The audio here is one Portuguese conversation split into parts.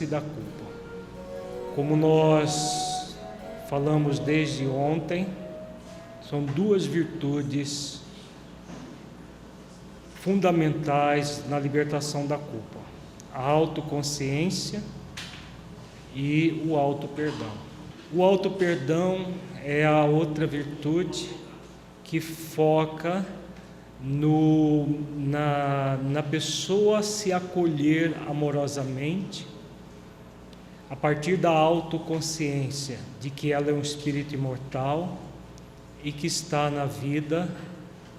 liberte-se da culpa. Como nós falamos desde ontem, são duas virtudes fundamentais na libertação da culpa: a autoconsciência e o auto-perdão. O auto-perdão é a outra virtude que foca na pessoa se acolher amorosamente a partir da autoconsciência de que ela é um espírito imortal e que está na vida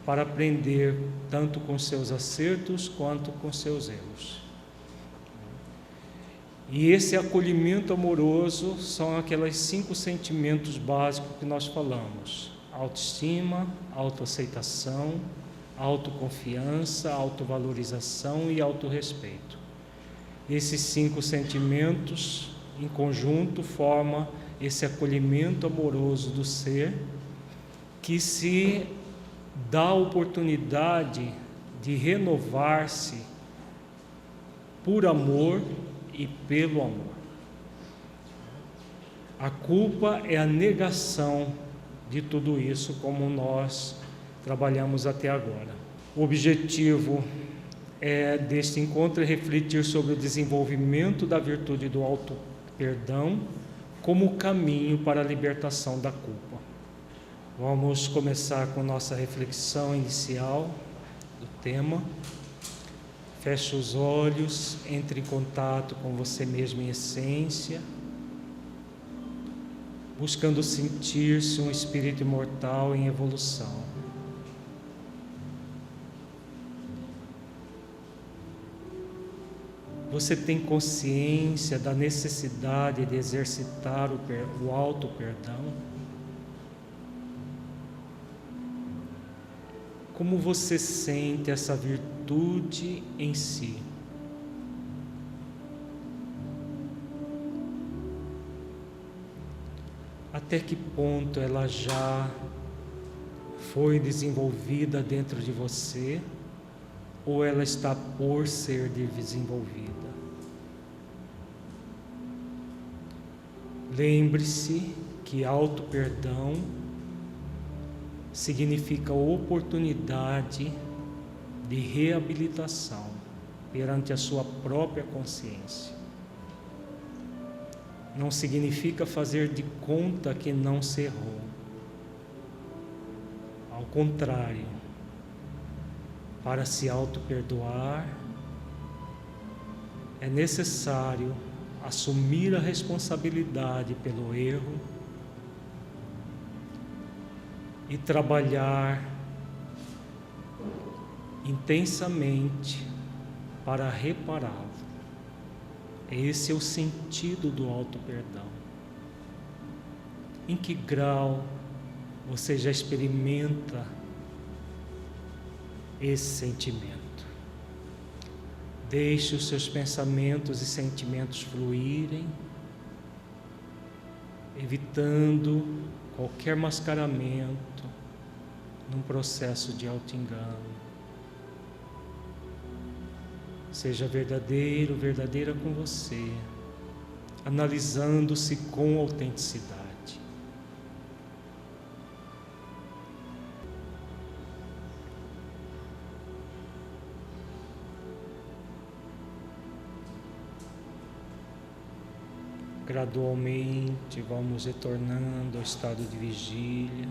para aprender tanto com seus acertos quanto com seus erros. E esse acolhimento amoroso são aqueles 5 sentimentos básicos que nós falamos: autoestima, autoaceitação, autoconfiança, autovalorização e autorrespeito. Esses 5 sentimentos em conjunto formam esse acolhimento amoroso do ser, que se dá a oportunidade de renovar-se por amor e pelo amor. A culpa é a negação de tudo isso, como nós trabalhamos até agora. O objetivo deste encontro é refletir sobre o desenvolvimento da virtude do auto-perdão como caminho para a libertação da culpa. Vamos começar com nossa reflexão inicial do tema. Feche os olhos, entre em contato com você mesmo em essência, buscando sentir-se um espírito imortal em evolução. Você tem consciência da necessidade de exercitar o auto-perdão? Como você sente essa virtude em si? Até que ponto ela já foi desenvolvida dentro de você, ou ela está por ser desenvolvida? Lembre-se que auto-perdão significa oportunidade de reabilitação perante a sua própria consciência. Não significa fazer de conta que não se errou. Ao contrário, para se auto-perdoar, é necessário assumir a responsabilidade pelo erro e trabalhar intensamente para repará-lo. Esse é o sentido do auto-perdão. Em que grau você já experimenta esse sentimento? Deixe os seus pensamentos e sentimentos fluírem, evitando qualquer mascaramento num processo de auto-engano. Seja verdadeiro, verdadeira com você, analisando-se com autenticidade. Gradualmente vamos retornando ao estado de vigília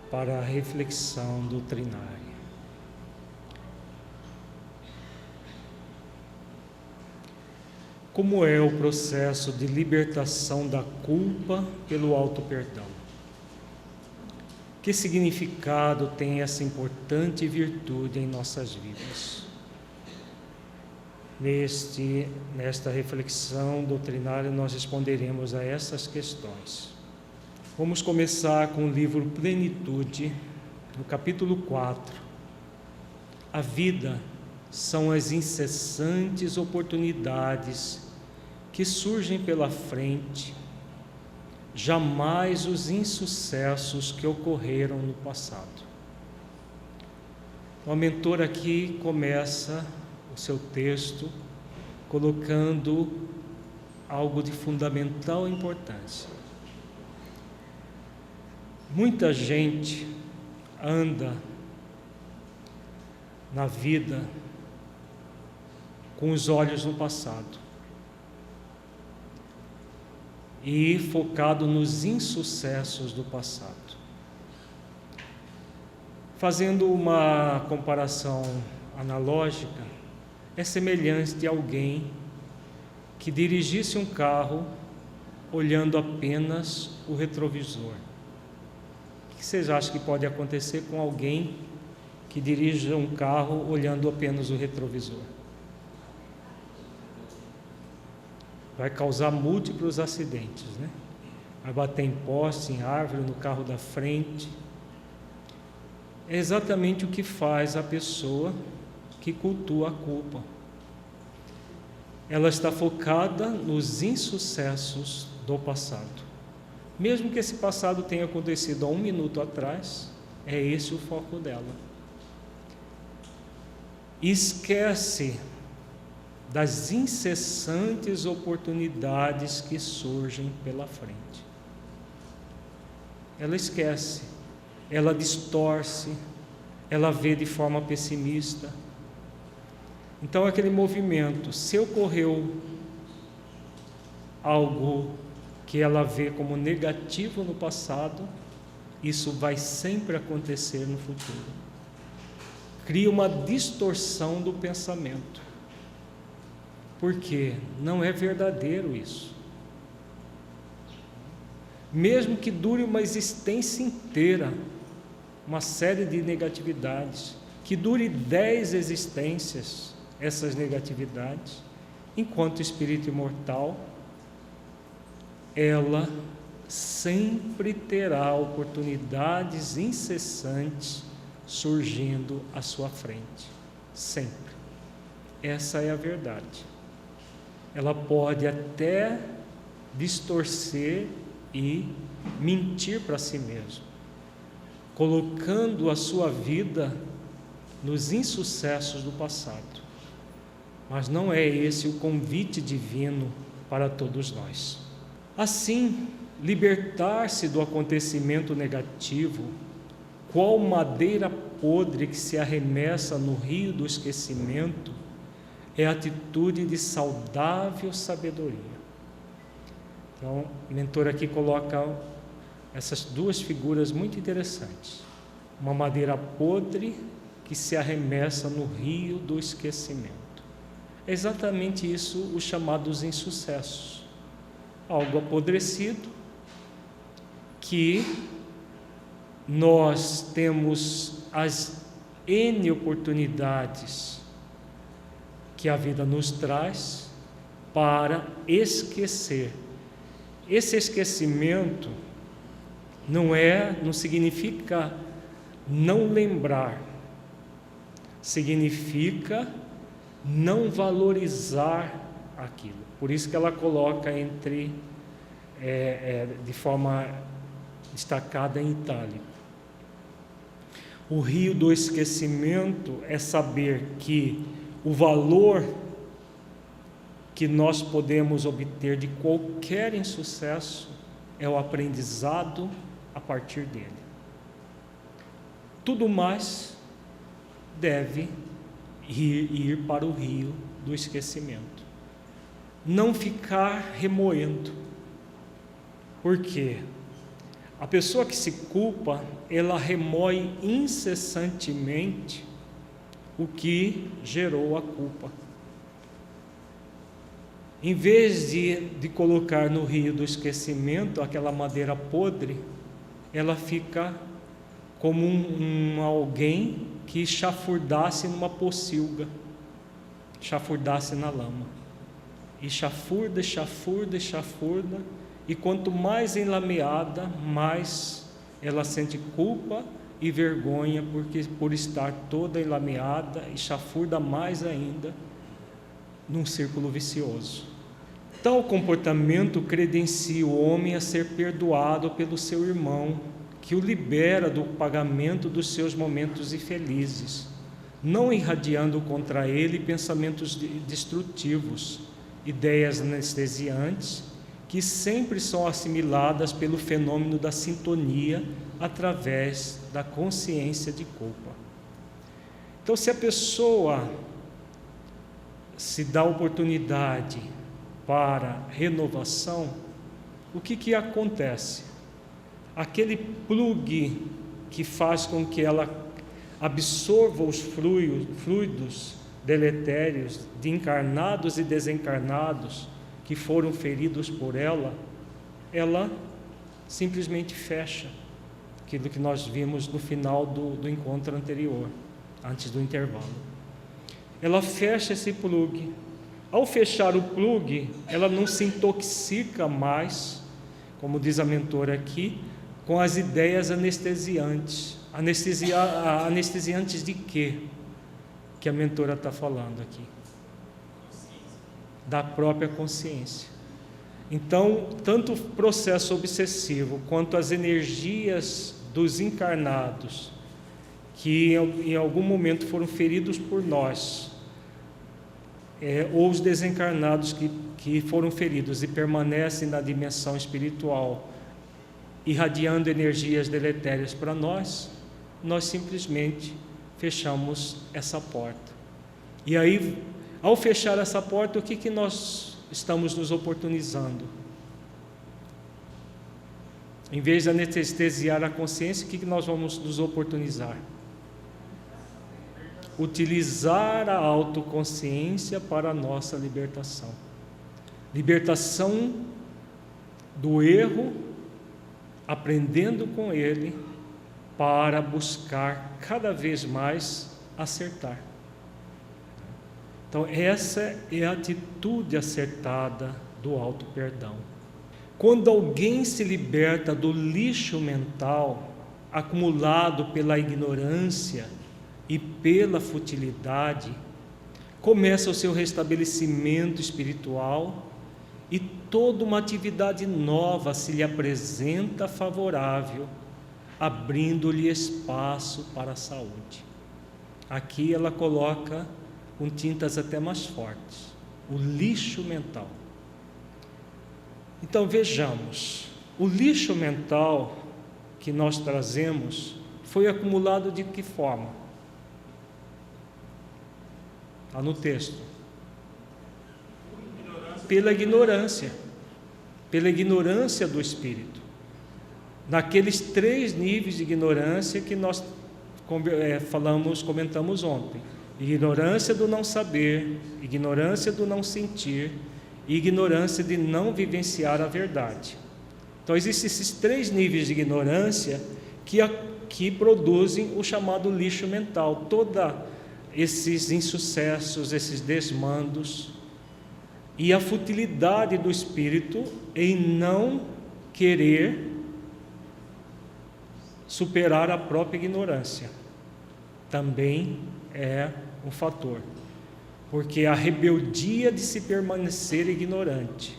para a reflexão doutrinária. Como é o processo de libertação da culpa pelo auto-perdão? Que significado tem essa importante virtude em nossas vidas? Nesta reflexão doutrinária, nós responderemos a essas questões. Vamos começar com o livro Plenitude, no capítulo 4. A vida são as incessantes oportunidades que surgem pela frente, jamais os insucessos que ocorreram no passado. O mentor aqui começa o seu texto colocando algo de fundamental importância. Muita gente anda na vida com os olhos no passado e focado nos insucessos do passado. Fazendo uma comparação analógica, é semelhante a alguém que dirigisse um carro olhando apenas o retrovisor. O que vocês acham que pode acontecer com alguém que dirige um carro olhando apenas o retrovisor? Vai causar múltiplos acidentes, né? Vai bater em poste, em árvore, no carro da frente. É exatamente o que faz a pessoa que cultua a culpa. Ela está focada nos insucessos do passado. Mesmo que esse passado tenha acontecido há 1 minuto atrás, é esse o foco dela. Esquece das incessantes oportunidades que surgem pela frente. Ela esquece, ela distorce, ela vê de forma pessimista. Então, aquele movimento, se ocorreu algo que ela vê como negativo no passado, isso vai sempre acontecer no futuro. Cria uma distorção do pensamento. Porque não é verdadeiro isso. Mesmo que dure uma existência inteira, uma série de negatividades, que dure 10 existências, essas negatividades, enquanto espírito imortal, ela sempre terá oportunidades incessantes surgindo à sua frente. Sempre. Essa é a verdade. Ela pode até distorcer e mentir para si mesma, colocando a sua vida nos insucessos do passado. Mas não é esse o convite divino para todos nós. Assim, libertar-se do acontecimento negativo, qual madeira podre que se arremessa no rio do esquecimento, é atitude de saudável sabedoria. Então, o mentor aqui coloca essas duas figuras muito interessantes. Uma madeira podre que se arremessa no rio do esquecimento. É exatamente isso os chamados insucessos. Algo apodrecido que nós temos as N oportunidades que a vida nos traz para esquecer. Esse esquecimento não significa não lembrar, significa não valorizar aquilo. Por isso que ela coloca de forma destacada em itálico. O rio do esquecimento é saber que o valor que nós podemos obter de qualquer insucesso é o aprendizado a partir dele. Tudo mais deve ir para o rio do esquecimento. Não ficar remoendo. Por quê? A pessoa que se culpa, ela remoe incessantemente o que gerou a culpa. Em vez de colocar no rio do esquecimento aquela madeira podre, ela fica como alguém que chafurdasse numa pocilga, chafurdasse na lama. E chafurda, e quanto mais enlameada, mais ela sente culpa e vergonha por estar toda enlameada, e chafurda mais ainda num círculo vicioso. Tal comportamento credencia o homem a ser perdoado pelo seu irmão, que o libera do pagamento dos seus momentos infelizes, não irradiando contra ele pensamentos destrutivos, ideias anestesiantes, que sempre são assimiladas pelo fenômeno da sintonia através da consciência de culpa. Então, se a pessoa se dá oportunidade para renovação, o que acontece? Aquele plug que faz com que ela absorva os fluidos deletérios de encarnados e desencarnados que foram feridos por ela simplesmente fecha. Aquilo que nós vimos no final do encontro anterior, antes do intervalo. Ela fecha esse plug. Ao fechar o plug, ela não se intoxica mais, como diz a mentora aqui, com as ideias anestesiantes. Anestesiantes de quê? Que a mentora está falando aqui? Da própria consciência. Então, tanto o processo obsessivo quanto as energias dos encarnados que em algum momento foram feridos por nós, ou os desencarnados que foram feridos e permanecem na dimensão espiritual, irradiando energias deletérias para nós simplesmente fechamos essa porta. E aí, ao fechar essa porta, o que nós estamos nos oportunizando? Em vez de anestesiar a consciência, o que nós vamos nos oportunizar? Utilizar a autoconsciência para a nossa libertação. Libertação do erro, aprendendo com ele, para buscar cada vez mais acertar. Então, essa é a atitude acertada do auto-perdão. Quando alguém se liberta do lixo mental acumulado pela ignorância e pela futilidade, começa o seu restabelecimento espiritual e toda uma atividade nova se lhe apresenta favorável, abrindo-lhe espaço para a saúde. Aqui ela coloca com tintas até mais fortes, o lixo mental. Então vejamos, o lixo mental que nós trazemos foi acumulado de que forma? Está no texto. Pela ignorância do espírito. Naqueles 3 níveis de ignorância que nós comentamos ontem. Ignorância do não saber, ignorância do não sentir e ignorância de não vivenciar a verdade. Então existem esses 3 níveis de ignorância que produzem o chamado lixo mental, todos esses insucessos, esses desmandos e a futilidade do espírito em não querer superar a própria ignorância. Também é um fator, porque a rebeldia de se permanecer ignorante,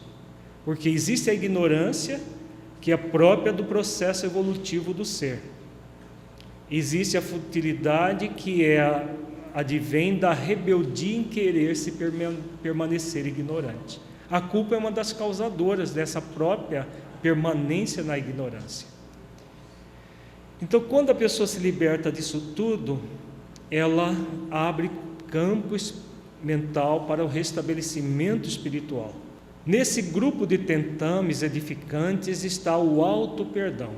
porque existe a ignorância que é própria do processo evolutivo do ser, existe a futilidade que advém da rebeldia em querer se permanecer ignorante. A culpa é uma das causadoras dessa própria permanência na ignorância. Então, quando a pessoa se liberta disso tudo, ela abre campo mental para o restabelecimento espiritual. Nesse grupo de tentames edificantes está o auto-perdão.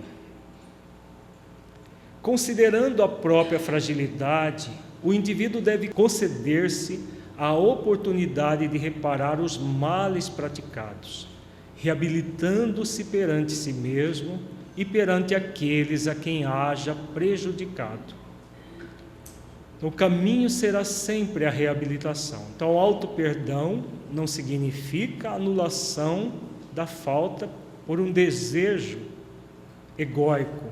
Considerando a própria fragilidade, o indivíduo deve conceder-se a oportunidade de reparar os males praticados, reabilitando-se perante si mesmo e perante aqueles a quem haja prejudicado. O caminho será sempre a reabilitação. Então, o auto-perdão não significa anulação da falta por um desejo egóico.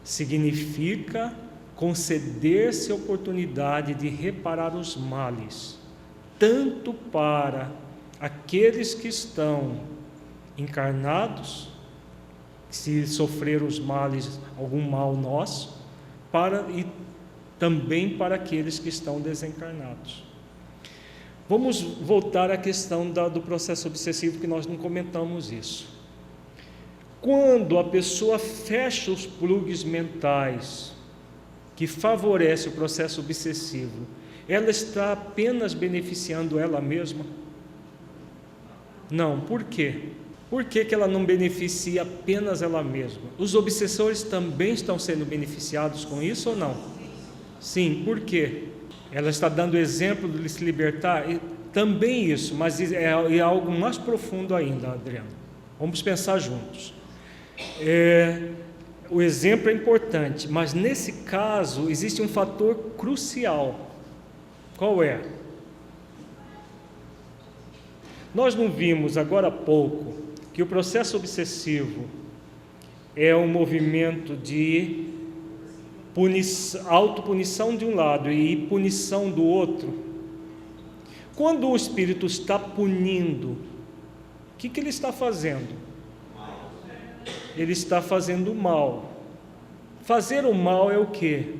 Significa conceder-se a oportunidade de reparar os males, tanto para aqueles que estão encarnados, se sofrer os males, algum mal nosso, também para aqueles que estão desencarnados. Vamos voltar à questão do processo obsessivo, que nós não comentamos isso. Quando a pessoa fecha os plugs mentais que favorece o processo obsessivo, ela está apenas beneficiando ela mesma? Não. Por quê? Por que ela não beneficia apenas ela mesma? Os obsessores também estão sendo beneficiados com isso ou não? Sim. Por quê? Ela está dando exemplo de se libertar? Também isso, mas é algo mais profundo ainda, Adriano. Vamos pensar juntos. O exemplo é importante, mas nesse caso existe um fator crucial. Qual é? Nós não vimos agora há pouco que o processo obsessivo é um movimento de autopunição de um lado e punição do outro. Quando o espírito está punindo, o que ele está fazendo? Ele está fazendo o mal. Fazer o mal é o quê?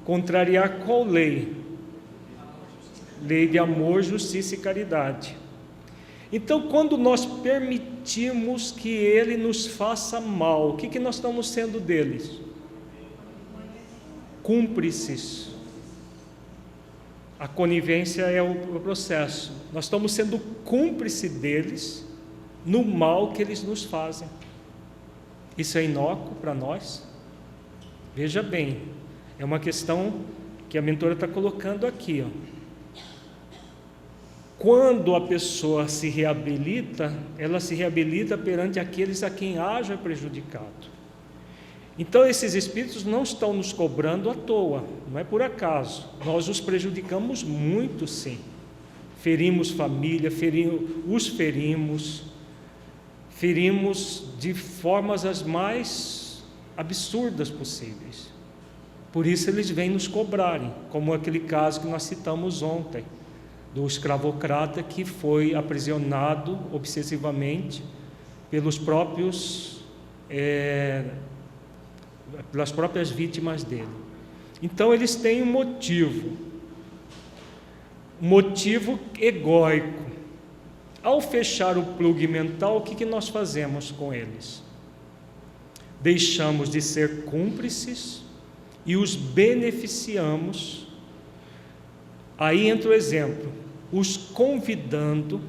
Contrariar qual lei? Lei de amor, justiça e caridade. Então, quando nós permitimos que ele nos faça mal, o que nós estamos sendo deles? Cúmplices. A conivência é o processo. Nós estamos sendo cúmplices deles no mal que eles nos fazem. Isso é inócuo para nós? Veja bem, é uma questão que a mentora está colocando aqui, Quando a pessoa se reabilita, ela se reabilita perante aqueles a quem haja prejudicado. Então esses espíritos não estão nos cobrando à toa, não é por acaso. Nós os prejudicamos muito, sim. Ferimos família, os ferimos de formas as mais absurdas possíveis. Por isso eles vêm nos cobrarem, como aquele caso que nós citamos ontem, do escravocrata que foi aprisionado obsessivamente pelas próprias vítimas dele. Então eles têm um motivo egóico. Ao fechar o plug mental, o que nós fazemos com eles? Deixamos de ser cúmplices e os beneficiamos. Aí entra o exemplo, os convidando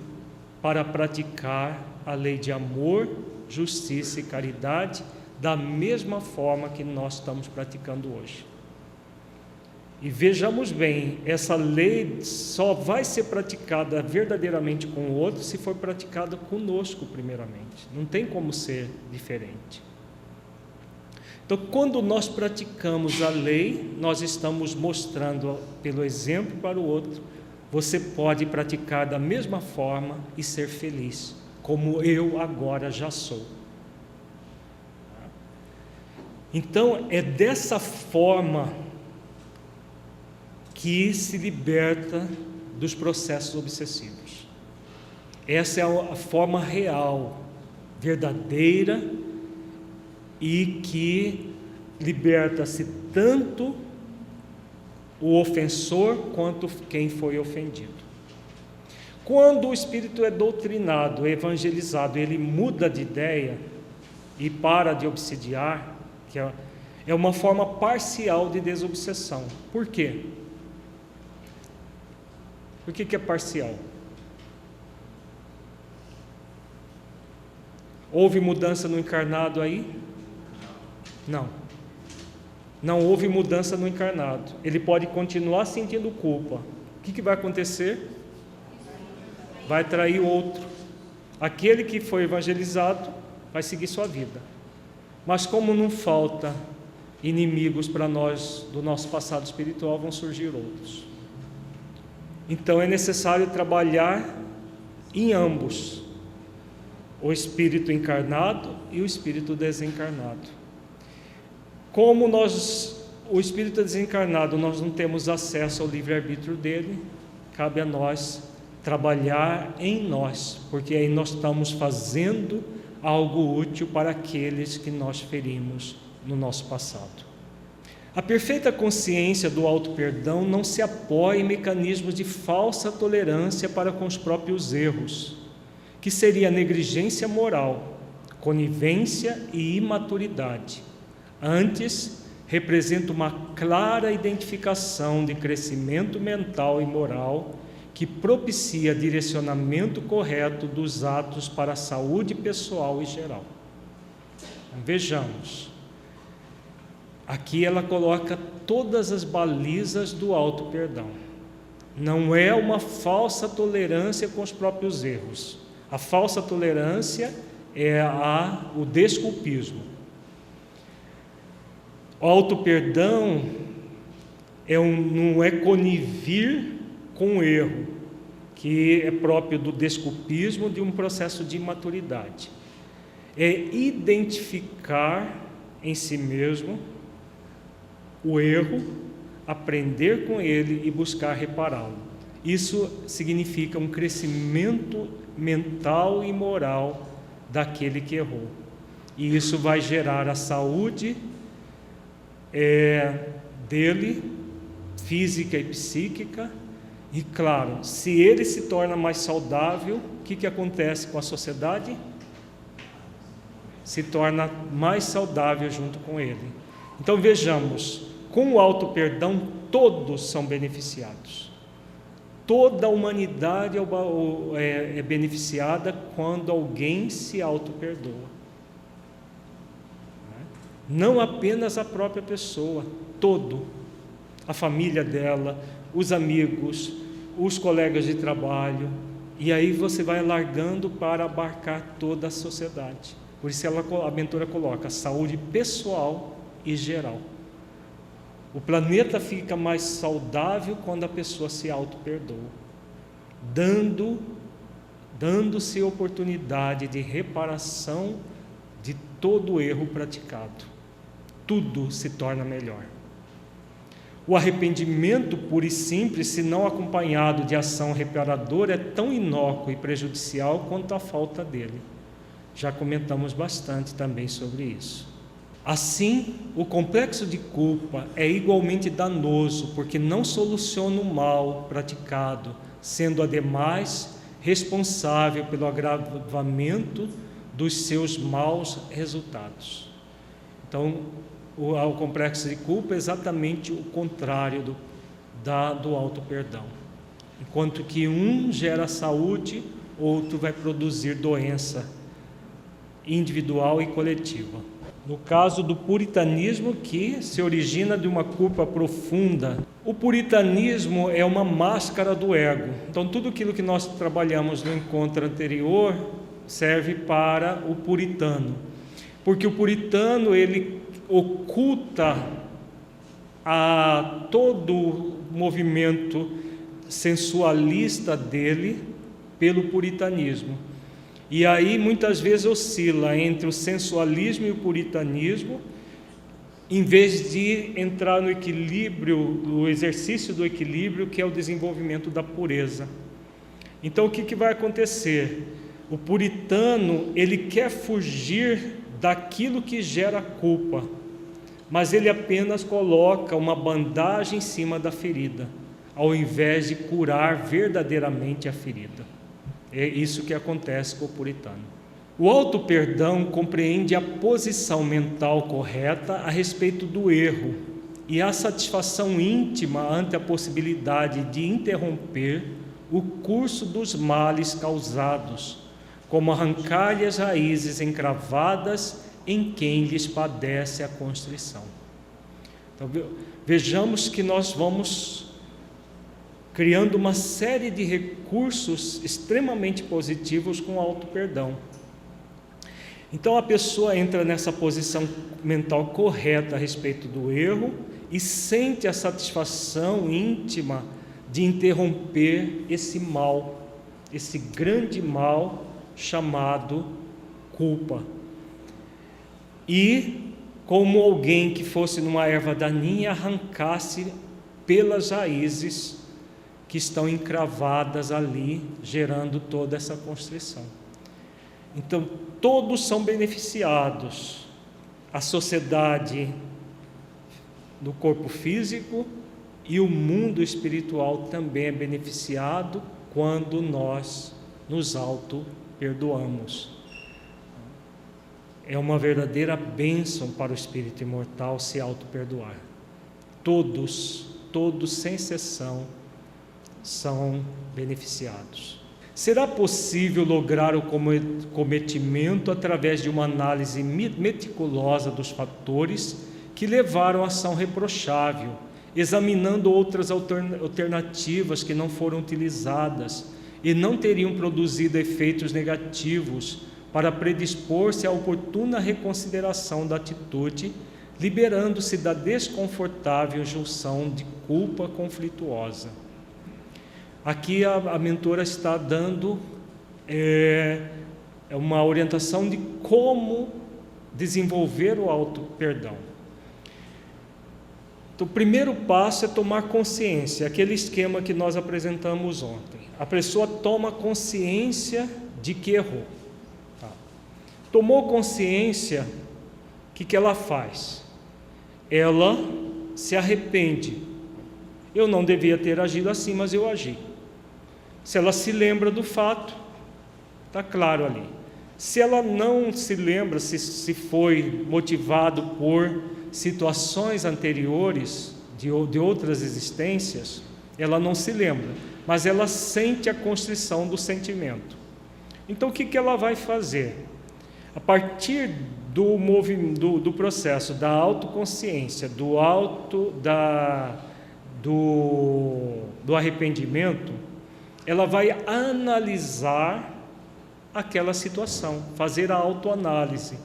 para praticar a lei de amor, justiça e caridade da mesma forma que nós estamos praticando hoje. E vejamos bem, essa lei só vai ser praticada verdadeiramente com o outro se for praticada conosco primeiramente. Não tem como ser diferente. Então, quando nós praticamos a lei, nós estamos mostrando pelo exemplo para o outro, você pode praticar da mesma forma e ser feliz, como eu agora já sou. Então, é dessa forma que se liberta dos processos obsessivos. Essa é a forma real, verdadeira, e que liberta-se tanto o ofensor quanto quem foi ofendido. Quando o espírito é doutrinado, evangelizado, ele muda de ideia e para de obsidiar, que é uma forma parcial de desobsessão. Por quê? Por que é parcial? Houve mudança no encarnado aí? Não. Não houve mudança no encarnado. Ele pode continuar sentindo culpa. O que vai acontecer? Vai trair o outro. Aquele que foi evangelizado vai seguir sua vida. Mas como não falta inimigos para nós do nosso passado espiritual, vão surgir outros. Então é necessário trabalhar em ambos, o espírito encarnado e o espírito desencarnado. Como o espírito desencarnado, nós não temos acesso ao livre-arbítrio dele, cabe a nós trabalhar em nós, porque aí nós estamos fazendo algo útil para aqueles que nós ferimos no nosso passado. A perfeita consciência do auto-perdão não se apoia em mecanismos de falsa tolerância para com os próprios erros, que seria negligência moral, conivência e imaturidade. Antes, representa uma clara identificação de crescimento mental e moral que propicia direcionamento correto dos atos para a saúde pessoal e geral. Vejamos, aqui ela coloca todas as balizas do auto-perdão. Não é uma falsa tolerância com os próprios erros. A falsa tolerância é o desculpismo. O auto-perdão não é conivir com o erro, que é próprio do desculpismo, de um processo de imaturidade. É identificar em si mesmo o erro, aprender com ele e buscar repará-lo. Isso significa um crescimento mental e moral daquele que errou. E isso vai gerar a saúde dele, física e psíquica. E claro, se ele se torna mais saudável, o que acontece com a sociedade? Se torna mais saudável junto com ele. Então vejamos, com o auto-perdão todos são beneficiados. Toda a humanidade é beneficiada quando alguém se auto-perdoa. Não apenas a própria pessoa, a família dela, os amigos, os colegas de trabalho, e aí você vai largando para abarcar toda a sociedade. Por isso a mentora coloca saúde pessoal e geral. O planeta fica mais saudável quando a pessoa se auto-perdoa, dando-se oportunidade de reparação de todo o erro praticado. Tudo se torna melhor. O arrependimento puro e simples, se não acompanhado de ação reparadora, é tão inócuo e prejudicial quanto a falta dele. Já comentamos bastante também sobre isso. Assim, o complexo de culpa é igualmente danoso, porque não soluciona o mal praticado, sendo ademais responsável pelo agravamento dos seus maus resultados. Então, o complexo de culpa é exatamente o contrário do auto-perdão. Enquanto que um gera saúde, outro vai produzir doença individual e coletiva. No caso do puritanismo, que se origina de uma culpa profunda, o puritanismo é uma máscara do ego. Então, tudo aquilo que nós trabalhamos no encontro anterior serve para o puritano, porque o puritano ele oculta todo o movimento sensualista dele pelo puritanismo. E aí muitas vezes oscila entre o sensualismo e o puritanismo, em vez de entrar no equilíbrio, no exercício do equilíbrio, que é o desenvolvimento da pureza. Então o que vai acontecer? O puritano, ele quer fugir daquilo que gera culpa, mas ele apenas coloca uma bandagem em cima da ferida, ao invés de curar verdadeiramente a ferida. É isso que acontece com o puritano. O auto-perdão compreende a posição mental correta a respeito do erro e a satisfação íntima ante a possibilidade de interromper o curso dos males causados, como arrancar-lhe as raízes encravadas em quem lhes padece a constrição. Então, vejamos que nós vamos criando uma série de recursos extremamente positivos com o auto-perdão. Então a pessoa entra nessa posição mental correta a respeito do erro e sente a satisfação íntima de interromper esse mal, esse grande mal chamado culpa. E como alguém que fosse numa erva daninha, arrancasse pelas raízes que estão encravadas ali, gerando toda essa constrição. Então, todos são beneficiados. A sociedade no corpo físico, e o mundo espiritual também é beneficiado quando nós nos auto-perdoamos. É uma verdadeira bênção para o espírito imortal se auto-perdoar. Todos, sem exceção, são beneficiados. Será possível lograr o cometimento através de uma análise meticulosa dos fatores que levaram à ação reprochável, examinando outras alternativas que não foram utilizadas e não teriam produzido efeitos negativos para predispor-se à oportuna reconsideração da atitude, liberando-se da desconfortável junção de culpa conflituosa. Aqui a mentora está dando uma orientação de como desenvolver o auto-perdão. Então, o primeiro passo é tomar consciência, aquele esquema que nós apresentamos ontem. A pessoa toma consciência de que errou. Tá. Tomou consciência, o que ela faz? Ela se arrepende. Eu não devia ter agido assim, mas eu agi. Se ela se lembra do fato, está claro ali. Se ela não se lembra, se foi motivado por situações anteriores de outras existências, ela não se lembra, mas ela sente a constrição do sentimento. Então o que ela vai fazer? A partir do processo da autoconsciência, do arrependimento, ela vai analisar aquela situação, fazer a autoanálise.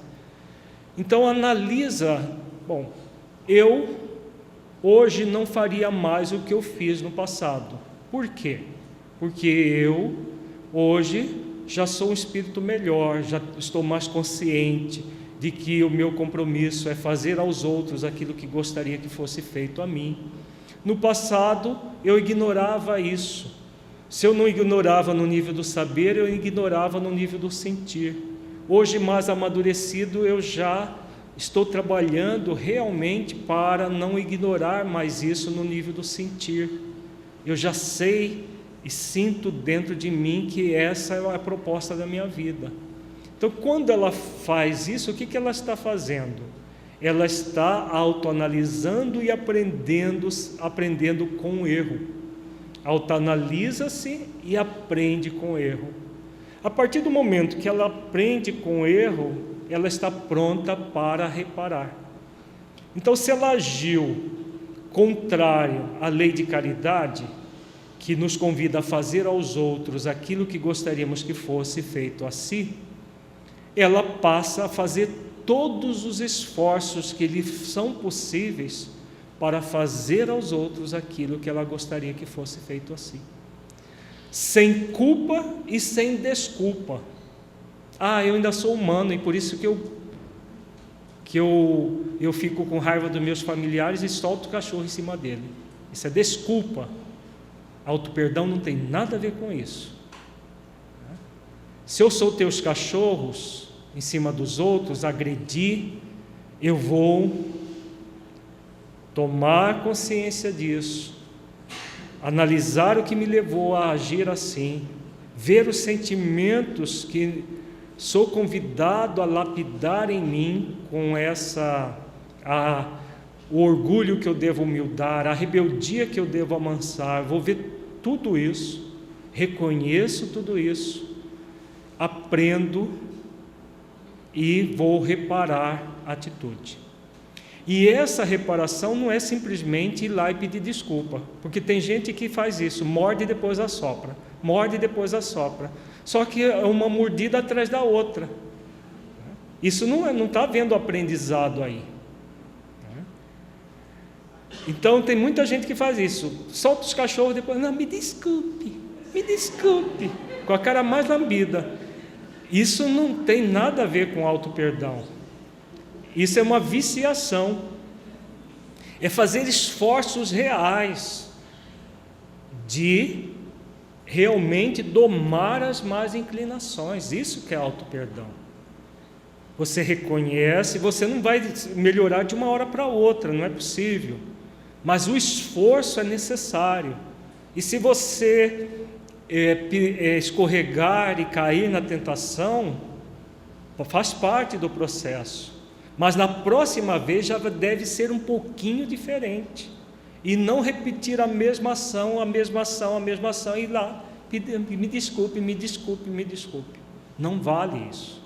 Então analisa, bom, eu hoje não faria mais o que eu fiz no passado. Por quê? Porque eu hoje já sou um espírito melhor, já estou mais consciente de que o meu compromisso é fazer aos outros aquilo que gostaria que fosse feito a mim. No passado eu ignorava isso. Se eu não ignorava no nível do saber, eu ignorava no nível do sentir. Hoje, mais amadurecido, eu já estou trabalhando realmente para não ignorar mais isso no nível do sentir. Eu já sei e sinto dentro de mim que essa é a proposta da minha vida. Então, quando ela faz isso, o que ela está fazendo? Ela está autoanalisando e aprendendo com o erro. Autoanalisa-se e aprende com o erro. A partir do momento que ela aprende com o erro, ela está pronta para reparar. Então, se ela agiu contrário à lei de caridade, que nos convida a fazer aos outros aquilo que gostaríamos que fosse feito a si, ela passa a fazer todos os esforços que lhe são possíveis para fazer aos outros aquilo que ela gostaria que fosse feito a si. Sem culpa e sem desculpa. Eu ainda sou humano e por isso que eu fico com raiva dos meus familiares e solto o cachorro em cima dele. Isso é desculpa. Auto-perdão não tem nada a ver com isso. Se eu soltei os cachorros em cima dos outros, agredi, eu vou tomar consciência disso, analisar o que me levou a agir assim, ver os sentimentos que sou convidado a lapidar em mim com o orgulho que eu devo humildar, a rebeldia que eu devo amansar. Vou ver tudo isso, reconheço tudo isso, aprendo e vou reparar a atitude. E essa reparação não é simplesmente ir lá e pedir desculpa, porque tem gente que faz isso, morde e depois assopra, morde e depois assopra, só que é uma mordida atrás da outra. Isso não está havendo aprendizado aí. Então tem muita gente que faz isso, solta os cachorros depois, não, me desculpe, com a cara mais lambida. Isso não tem nada a ver com auto-perdão. Isso é uma viciação, é fazer esforços reais de realmente domar as más inclinações. Isso que é auto-perdão. Você reconhece, você não vai melhorar de uma hora para outra, não é possível. Mas o esforço é necessário. E se você escorregar e cair na tentação, faz parte do processo. Mas na próxima vez já deve ser um pouquinho diferente. E não repetir a mesma ação, e ir lá, me desculpe. Não vale isso.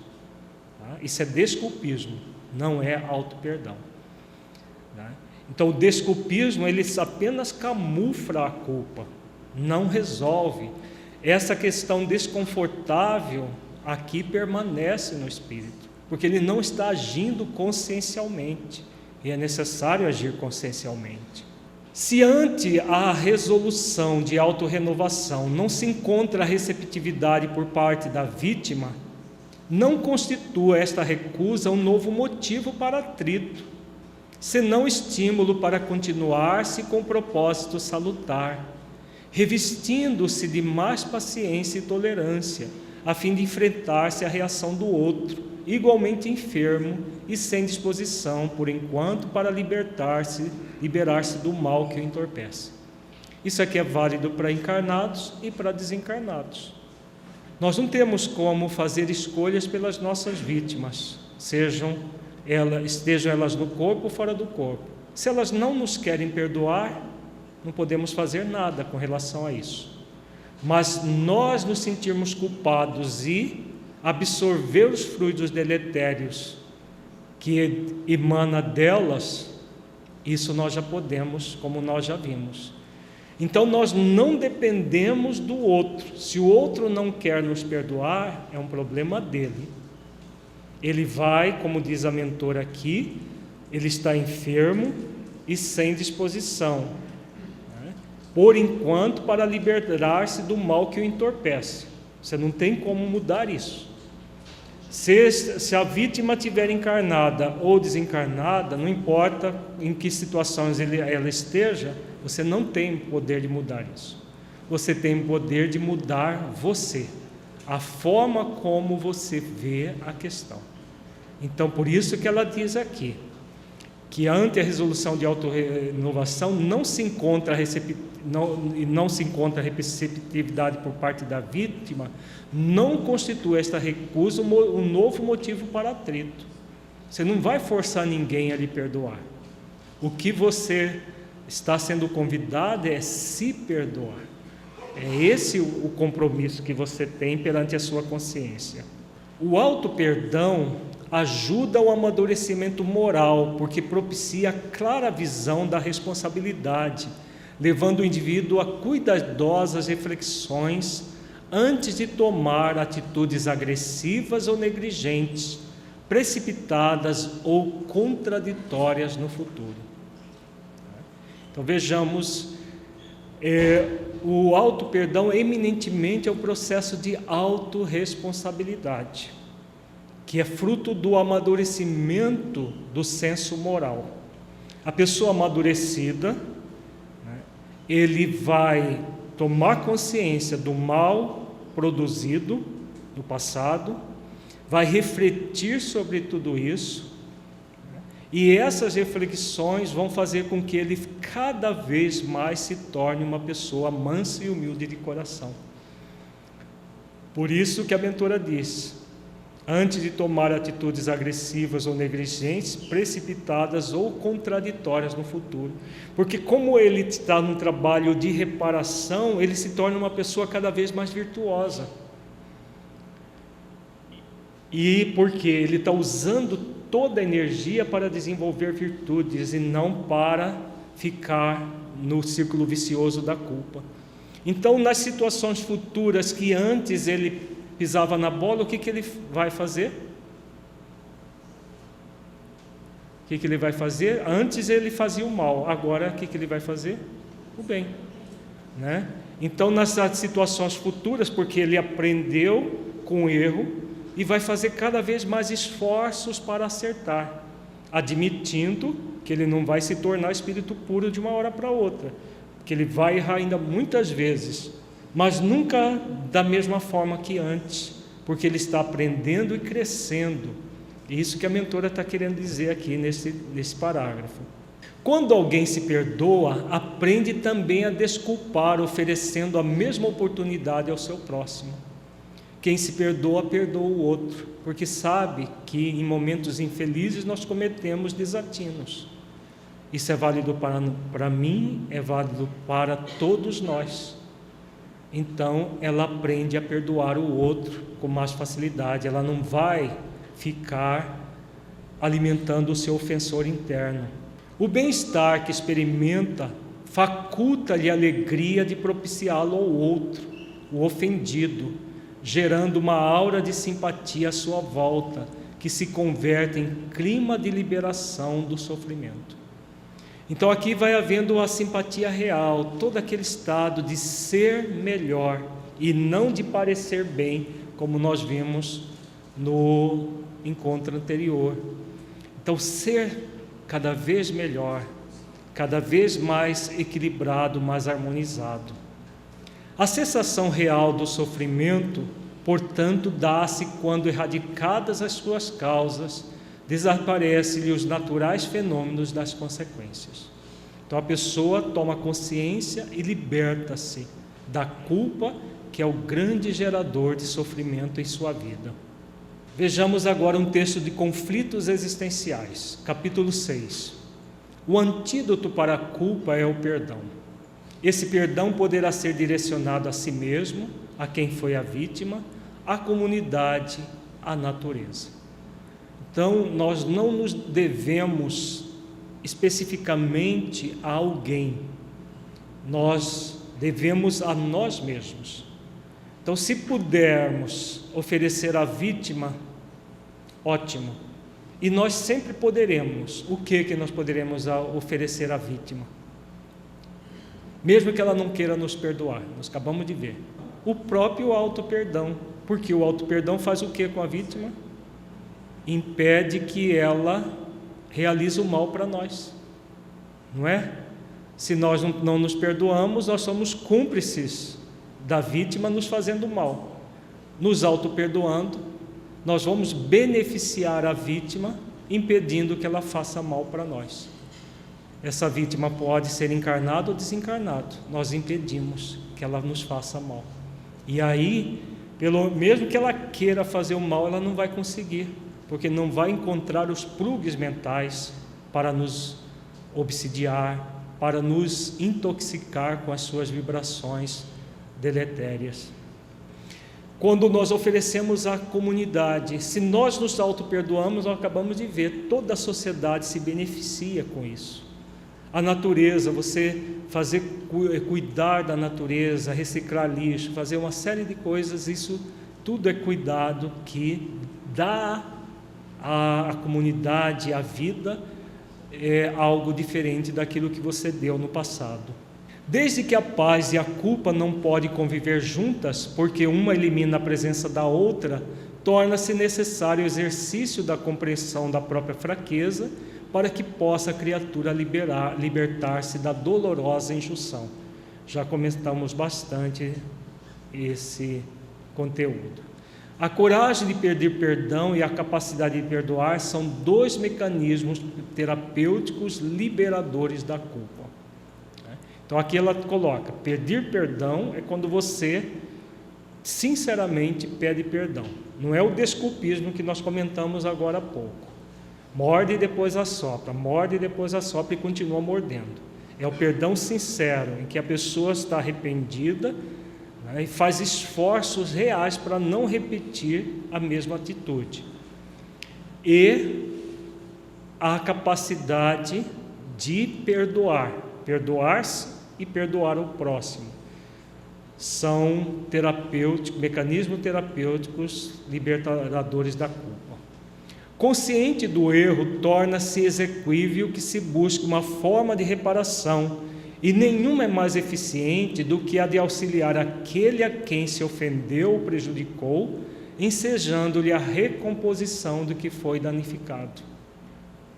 Tá? Isso é desculpismo, não é auto-perdão. Tá? Então o desculpismo, ele apenas camufla a culpa, não resolve. Essa questão desconfortável aqui permanece no espírito, porque ele não está agindo consciencialmente, e é necessário agir consciencialmente. Se ante a resolução de autorrenovação não se encontra a receptividade por parte da vítima, não constitua esta recusa um novo motivo para atrito, senão estímulo para continuar-se com propósito salutar, revestindo-se de mais paciência e tolerância, a fim de enfrentar-se à reação do outro, igualmente enfermo e sem disposição, por enquanto, para liberar-se do mal que o entorpece. Isso aqui é válido para encarnados e para desencarnados. Nós não temos como fazer escolhas pelas nossas vítimas, estejam elas no corpo ou fora do corpo. Se elas não nos querem perdoar, não podemos fazer nada com relação a isso. Mas nós nos sentirmos culpados e absorver os fluidos deletérios que emana delas, isso nós já podemos, como nós já vimos. Então nós não dependemos do outro. Se o outro não quer nos perdoar, é um problema dele. Ele vai, como diz a mentora aqui, ele está enfermo e sem disposição, né? Por enquanto, para libertar-se do mal que o entorpece. Você não tem como mudar isso. Se a vítima estiver encarnada ou desencarnada, não importa em que situações ela esteja, você não tem poder de mudar isso. Você tem poder de mudar você, a forma como você vê a questão. Então, por isso que ela diz aqui, que ante a resolução de autorrenovação não se encontra receptividade por parte da vítima, não constitui esta recusa um novo motivo para atrito. Você não vai forçar ninguém a lhe perdoar. O que você está sendo convidado é se perdoar. É esse o compromisso que você tem perante a sua consciência. O auto-perdão ajuda ao amadurecimento moral, porque propicia a clara visão da responsabilidade, levando o indivíduo a cuidadosas reflexões antes de tomar atitudes agressivas ou negligentes, precipitadas ou contraditórias no futuro. Então vejamos, o auto-perdão eminentemente é o processo de autorresponsabilidade, que é fruto do amadurecimento do senso moral. A pessoa amadurecida, ele vai tomar consciência do mal produzido no passado, vai refletir sobre tudo isso, e essas reflexões vão fazer com que ele cada vez mais se torne uma pessoa mansa e humilde de coração. Por isso que a mentora diz: antes de tomar atitudes agressivas ou negligentes, precipitadas ou contraditórias no futuro. Porque como ele está num trabalho de reparação, ele se torna uma pessoa cada vez mais virtuosa. E porque ele está usando toda a energia para desenvolver virtudes e não para ficar no círculo vicioso da culpa. Então, nas situações futuras que antes ele pisava na bola, o que ele vai fazer? O que ele vai fazer? Antes ele fazia o mal, agora o que ele vai fazer? O bem, né? Então, nas situações futuras, porque ele aprendeu com o erro e vai fazer cada vez mais esforços para acertar, admitindo que ele não vai se tornar espírito puro de uma hora para outra, que ele vai errar ainda muitas vezes, mas nunca da mesma forma que antes, porque ele está aprendendo e crescendo Isso que a mentora está querendo dizer aqui nesse parágrafo. Quando alguém se perdoa, aprende também a desculpar, oferecendo a mesma oportunidade ao seu próximo. Quem se perdoa, perdoa o outro, porque sabe que em momentos infelizes nós cometemos desatinos. Isso é válido para mim, é válido para todos nós. Então, ela aprende a perdoar o outro com mais facilidade. Ela não vai ficar alimentando o seu ofensor interno. O bem-estar que experimenta faculta-lhe a alegria de propiciá-lo ao outro, o ofendido, gerando uma aura de simpatia à sua volta, que se converte em clima de liberação do sofrimento. Então aqui vai havendo a simpatia real, todo aquele estado de ser melhor e não de parecer bem, como nós vimos no encontro anterior. Então ser cada vez melhor, cada vez mais equilibrado, mais harmonizado. A cessação real do sofrimento, portanto, dá-se quando, erradicadas as suas causas, desaparecem-lhe os naturais fenômenos das consequências. Então a pessoa toma consciência e liberta-se da culpa, que é o grande gerador de sofrimento em sua vida. Vejamos agora um texto de conflitos existenciais, capítulo 6. O antídoto para a culpa é o perdão. Esse perdão poderá ser direcionado a si mesmo, a quem foi a vítima, à comunidade, à natureza. Então, nós não nos devemos especificamente a alguém, nós devemos a nós mesmos. Então, se pudermos oferecer à vítima, ótimo. E nós sempre poderemos. O que nós poderemos oferecer à vítima? Mesmo que ela não queira nos perdoar, nós acabamos de ver. O próprio auto-perdão. Porque o auto-perdão faz o que com a vítima? Impede que ela realize o mal para nós. Não é? Se nós não nos perdoamos, nós somos cúmplices da vítima nos fazendo mal. Nos auto-perdoando, nós vamos beneficiar a vítima, impedindo que ela faça mal para nós. Essa vítima pode ser encarnada ou desencarnada, nós impedimos que ela nos faça mal. E aí, mesmo que ela queira fazer o mal, ela não vai conseguir, porque não vai encontrar os plugs mentais para nos obsidiar, para nos intoxicar com as suas vibrações deletérias. Quando nós oferecemos à comunidade, se nós nos auto-perdoamos, nós acabamos de ver, toda a sociedade se beneficia com isso. A natureza, você cuidar da natureza, reciclar lixo, fazer uma série de coisas, isso tudo é cuidado que dá à comunidade, à vida, algo diferente daquilo que você deu no passado. Desde que a paz e a culpa não podem conviver juntas, porque uma elimina a presença da outra, torna-se necessário o exercício da compreensão da própria fraqueza, para que possa a criatura libertar-se da dolorosa injunção. Já comentamos bastante esse conteúdo. A coragem de pedir perdão e a capacidade de perdoar são dois mecanismos terapêuticos liberadores da culpa. Então aqui ela coloca, pedir perdão é quando você sinceramente pede perdão. Não é o desculpismo que nós comentamos agora há pouco. Morde e depois assopra, morde e depois assopra e continua mordendo. É o perdão sincero, em que a pessoa está arrependida, né, e faz esforços reais para não repetir a mesma atitude. E a capacidade de perdoar-se e perdoar o próximo. São mecanismos terapêuticos libertadores da culpa. Consciente do erro, torna-se exequível que se busque uma forma de reparação, e nenhuma é mais eficiente do que a de auxiliar aquele a quem se ofendeu ou prejudicou, ensejando-lhe a recomposição do que foi danificado.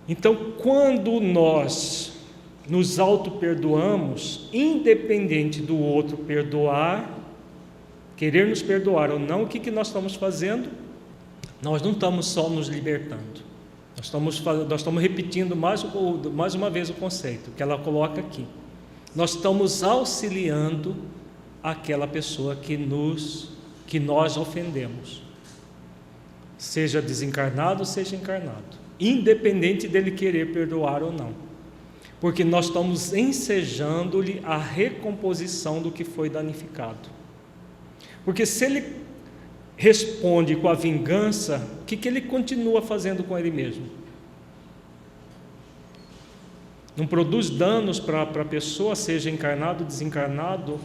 Então, quando nós nos auto-perdoamos, independente do outro querer nos perdoar ou não, o que nós estamos fazendo? nós não estamos só nos libertando, nós estamos repetindo mais uma vez o conceito que ela coloca aqui. Nós estamos auxiliando aquela pessoa que nós ofendemos, seja desencarnado, seja encarnado, independente dele querer perdoar ou não, porque nós estamos ensejando-lhe a recomposição do que foi danificado. Porque se ele responde com a vingança, o que ele continua fazendo com ele mesmo? Não produz danos para a pessoa, seja encarnado ou desencarnado.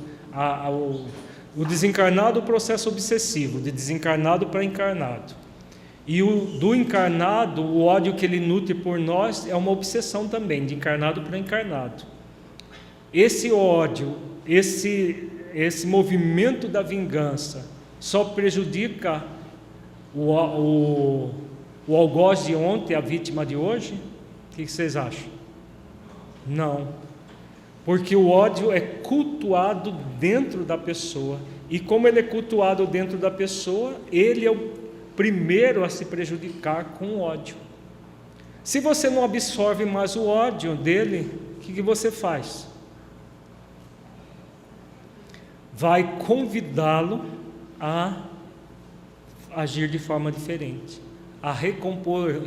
O desencarnado, o processo obsessivo, de desencarnado para encarnado. E do encarnado, o ódio que ele nutre por nós é uma obsessão também, de encarnado para encarnado. Esse ódio, esse movimento da vingança, só prejudica o algoz de ontem, a vítima de hoje? O que vocês acham? Não, porque o ódio é cultuado dentro da pessoa, e como ele é cultuado dentro da pessoa, ele é o primeiro a se prejudicar com o ódio. Se você não absorve mais o ódio dele, o que você faz? Vai convidá-lo a agir de forma diferente, a recompor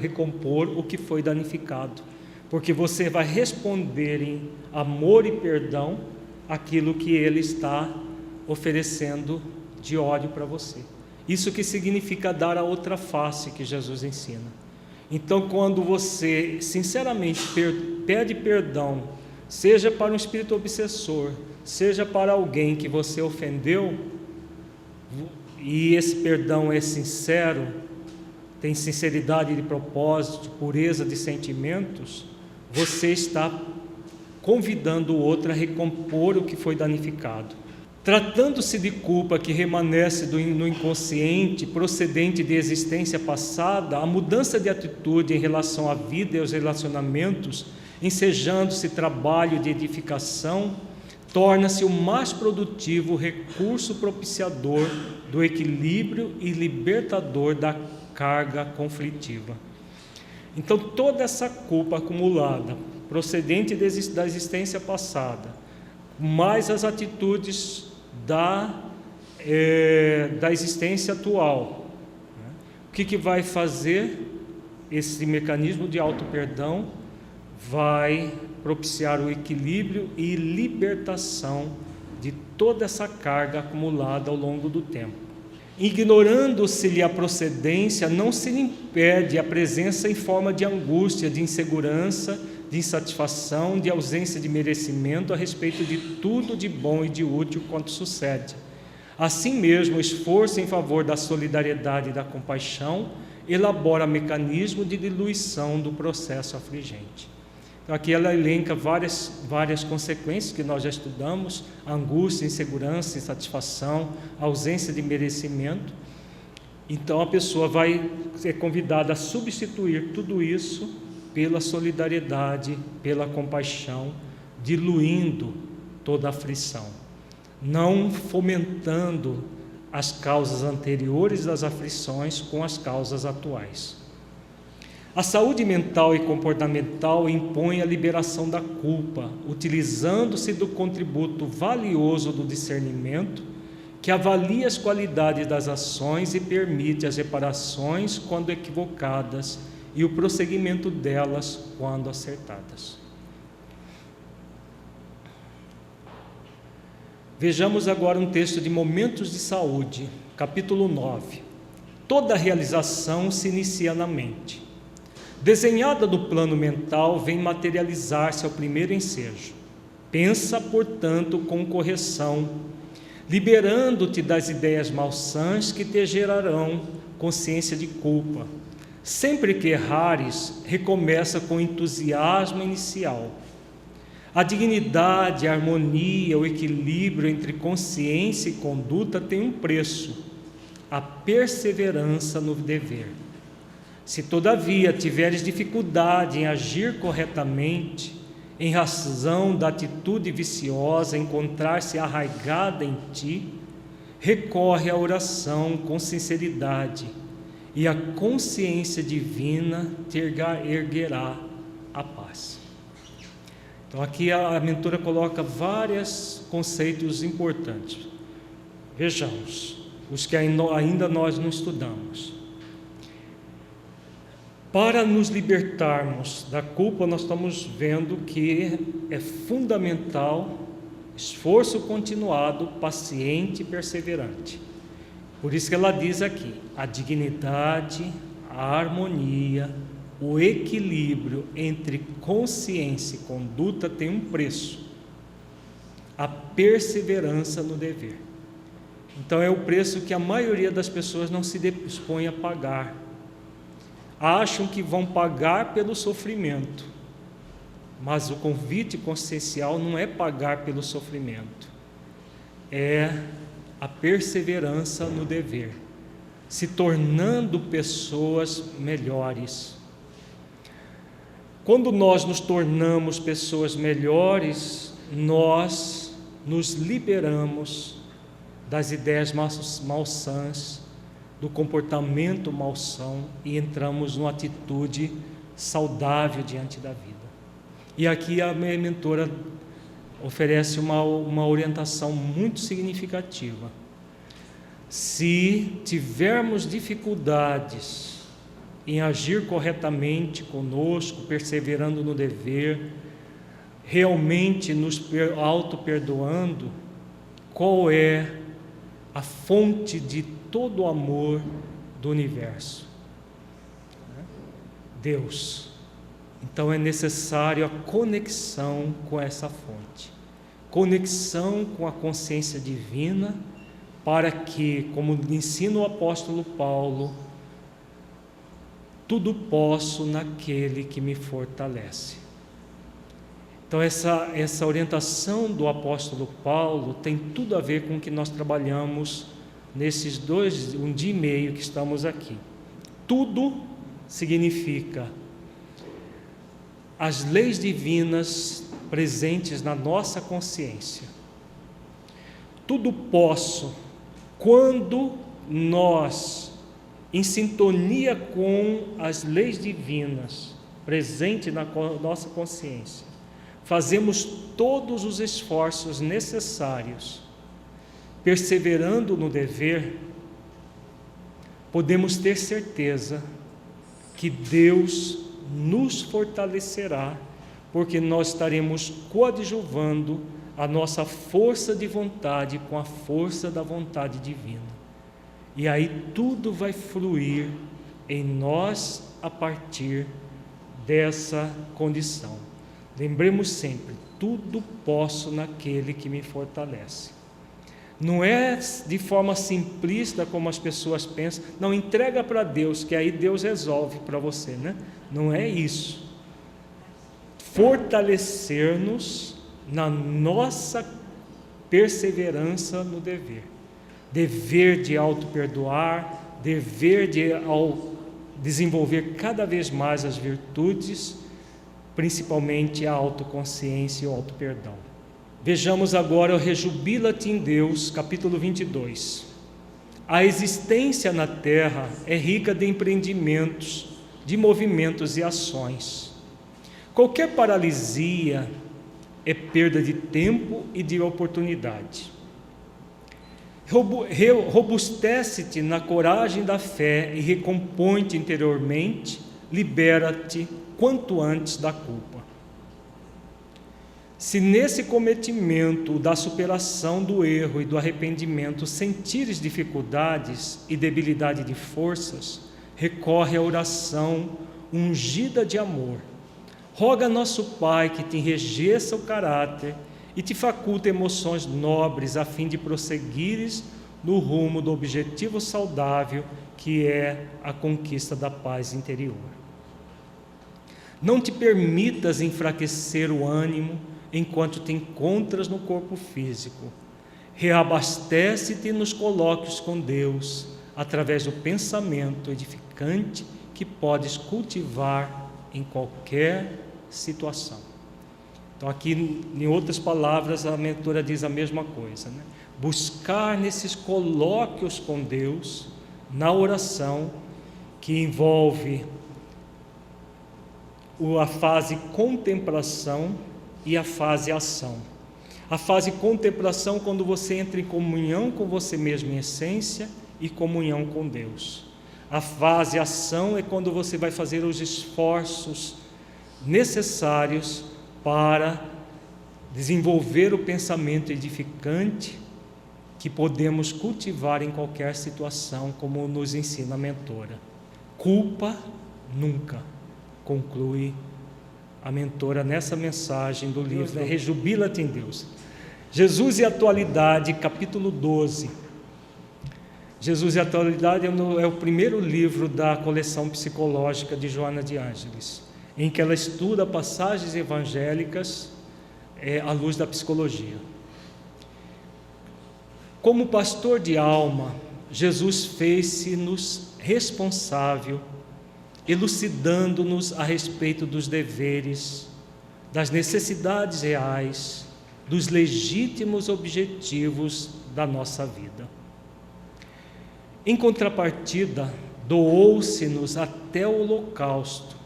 o que foi danificado, porque você vai responder em amor e perdão aquilo que ele está oferecendo de ódio para você. Isso que significa dar a outra face que Jesus ensina. Então, quando você sinceramente pede perdão, seja para um espírito obsessor, seja para alguém que você ofendeu, e esse perdão é sincero, tem sinceridade de propósito, pureza de sentimentos, você está convidando o outro a recompor o que foi danificado. Tratando-se de culpa que remanesce no inconsciente, procedente de existência passada, a mudança de atitude em relação à vida e aos relacionamentos, ensejando-se trabalho de edificação, torna-se o mais produtivo recurso propiciador do equilíbrio e libertador da carga conflitiva. Então, toda essa culpa acumulada, procedente da existência passada, mais as atitudes da existência atual, o que vai fazer? Esse mecanismo de auto-perdão vai propiciar o equilíbrio e libertação de toda essa carga acumulada ao longo do tempo. Ignorando-se-lhe a procedência, não se lhe impede a presença em forma de angústia, de insegurança, de insatisfação, de ausência de merecimento a respeito de tudo de bom e de útil quanto sucede. Assim mesmo, o esforço em favor da solidariedade e da compaixão elabora mecanismo de diluição do processo afligente. Então, aqui ela elenca várias consequências que nós já estudamos: angústia, insegurança, insatisfação, ausência de merecimento. Então a pessoa vai ser convidada a substituir tudo isso pela solidariedade, pela compaixão, diluindo toda a aflição, não fomentando as causas anteriores das aflições com as causas atuais. A saúde mental e comportamental impõe a liberação da culpa, utilizando-se do contributo valioso do discernimento, que avalia as qualidades das ações e permite as reparações quando equivocadas e o prosseguimento delas quando acertadas. Vejamos agora um texto de Momentos de Saúde, capítulo 9. Toda realização se inicia na mente. Desenhada no plano mental, vem materializar-se ao primeiro ensejo. Pensa, portanto, com correção, liberando-te das ideias malsãs que te gerarão consciência de culpa. Sempre que errares, recomeça com entusiasmo inicial. A dignidade, a harmonia, o equilíbrio entre consciência e conduta tem um preço: a perseverança no dever. Se todavia tiveres dificuldade em agir corretamente, em razão da atitude viciosa encontrar-se arraigada em ti, recorre à oração com sinceridade e a consciência divina te erguerá a paz. Então aqui a mentora coloca vários conceitos importantes. Vejamos, os que ainda nós não estudamos. Para nos libertarmos da culpa, nós estamos vendo que é fundamental esforço continuado, paciente e perseverante. Por isso que ela diz aqui, a dignidade, a harmonia, o equilíbrio entre consciência e conduta tem um preço. A perseverança no dever. Então é o preço que a maioria das pessoas não se dispõe a pagar. Acham que vão pagar pelo sofrimento, mas o convite consciencial não é pagar pelo sofrimento, é a perseverança no dever, se tornando pessoas melhores. Quando nós nos tornamos pessoas melhores, nós nos liberamos das ideias malsãs, do comportamento malsão e entramos numa atitude saudável diante da vida. E aqui a minha mentora oferece uma orientação muito significativa. Se tivermos dificuldades em agir corretamente conosco, perseverando no dever, realmente nos auto-perdoando, qual é a fonte de todo o amor do universo? Deus. Então é necessário a conexão com essa fonte, conexão com a consciência divina, para que, como ensina o apóstolo Paulo, tudo posso naquele que me fortalece. Então essa orientação do apóstolo Paulo tem tudo a ver com o que nós trabalhamos nesses um dia e meio que estamos aqui. Tudo significa as leis divinas presentes na nossa consciência. Tudo posso quando nós, em sintonia com as leis divinas presentes na nossa consciência, fazemos todos os esforços necessários, perseverando no dever, podemos ter certeza que Deus nos fortalecerá, porque nós estaremos coadjuvando a nossa força de vontade com a força da vontade divina. E aí tudo vai fluir em nós a partir dessa condição. Lembremos sempre, tudo posso naquele que me fortalece. Não é de forma simplista como as pessoas pensam, não, entrega para Deus, que aí Deus resolve para você, né? Não é isso. Fortalecer-nos na nossa perseverança no dever. Dever de auto-perdoar, dever de desenvolver cada vez mais as virtudes, principalmente a autoconsciência e o auto-perdão. Vejamos agora o Rejubila-te em Deus, capítulo 22. A existência na terra é rica de empreendimentos, de movimentos e ações. Qualquer paralisia é perda de tempo e de oportunidade. Robustece-te na coragem da fé e recompõe-te interiormente, libera-te quanto antes da culpa. Se nesse cometimento da superação do erro e do arrependimento sentires dificuldades e debilidade de forças, recorre à oração ungida de amor. Roga a nosso Pai que te enrijeça o caráter e te faculta emoções nobres a fim de prosseguires no rumo do objetivo saudável que é a conquista da paz interior. Não te permitas enfraquecer o ânimo enquanto te encontras no corpo físico. Reabastece-te nos colóquios com Deus, através do pensamento edificante que podes cultivar em qualquer situação. Então aqui, em outras palavras, a mentora diz a mesma coisa, né? Buscar nesses colóquios com Deus, na oração, que envolve a fase contemplação e a fase ação. A fase contemplação, quando você entra em comunhão com você mesmo em essência e comunhão com Deus. A fase ação é quando você vai fazer os esforços necessários para desenvolver o pensamento edificante que podemos cultivar em qualquer situação, como nos ensina a mentora. Culpa nunca, conclui a mentora nessa mensagem do livro, Rejubila-te em Deus. Jesus e a Atualidade, capítulo 12. Jesus e a Atualidade é o primeiro livro da coleção psicológica de Joana de Ângeles, em que ela estuda passagens evangélicas à luz da psicologia. Como pastor de alma, Jesus fez-se-nos responsável, elucidando-nos a respeito dos deveres, das necessidades reais, dos legítimos objetivos da nossa vida. Em contrapartida, doou-se-nos até o holocausto,